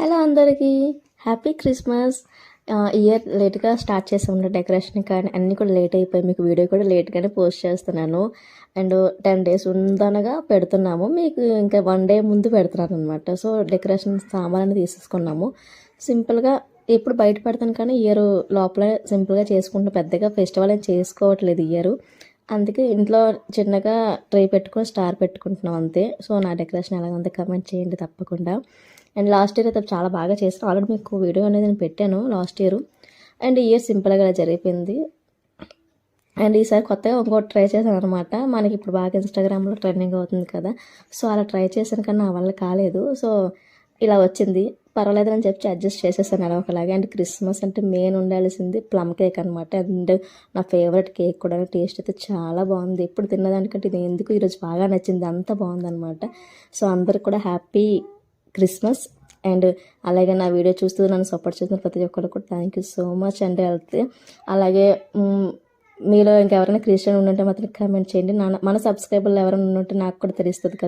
Hello అందరికీ happy Christmas. Year లేట్గా start చేసాము డెకరేషన్, కానీ అన్నీ కూడా లేట్ అయిపోయి మీకు వీడియో కూడా లేట్గానే పోస్ట్ చేస్తున్నాను. అండ్ 10 days ఉందనగా పెడుతున్నాము, మీకు ఇంకా 1 day ముందు పెడుతున్నాను అనమాట. సో డెకరేషన్ సామాన్ తీసేసుకున్నాము. సింపుల్గా ఎప్పుడు బయట పెడతాను, కానీ ఇయర్ లోపల సింపుల్గా చేసుకుంటున్నాం. పెద్దగా ఫెస్టివల్ ఏం చేసుకోవట్లేదు ఇయర్, అందుకే ఇంట్లో చిన్నగా ట్రే పెట్టుకొని స్టార్ పెట్టుకుంటున్నాం అంతే. సో నా డెకరేషన్ ఎలాగంతా కమెంట్ చేయండి తప్పకుండా. అండ్ లాస్ట్ ఇయర్ అయితే చాలా బాగా చేసాను, ఆల్రెడీ మీకు వీడియో అనేది నేను పెట్టాను లాస్ట్ ఇయర్. అండ్ ఈ ఇయర్ సింపుల్గా జరిగిపోయింది. అండ్ ఈసారి కొత్తగా ఇంకోటి ట్రై చేశాను అనమాట. మనకి ఇప్పుడు బాగా ఇన్స్టాగ్రామ్లో ట్రెండింగ్ అవుతుంది కదా, సో అలా ట్రై చేశాను, కానీ నా వల్ల కాలేదు. సో ఇలా వచ్చింది, పర్వాలేదని చెప్పి అడ్జస్ట్ చేసేసాను అలా ఒకలాగా. అండ్ క్రిస్మస్ అంటే మెయిన్ ఉండాల్సింది ప్లమ్ కేక్ అనమాట. అండ్ నా ఫేవరెట్ కేక్ కూడా, టేస్ట్ అయితే చాలా బాగుంది. ఎప్పుడు తిన్నదానికంటే ఇది ఎందుకు ఈరోజు బాగా నచ్చింది, అంత బాగుందనమాట. సో అందరికి కూడా హ్యాపీ క్రిస్మస్. అండ్ అలాగే నా వీడియో చూస్తూ నన్ను సపోర్ట్ చేస్తున్న ప్రతి ఒక్కరు కూడా thank you so much. And వెళ్తే అలాగే మీలో ఇంకెవరైనా క్రిస్టియన్ ఉన్నట్టే మాత్రం కామెంట్ చేయండి. మన సబ్స్క్రైబర్లు ఎవరైనా ఉన్నట్టు నాకు కూడా తెలుస్తుంది కదా.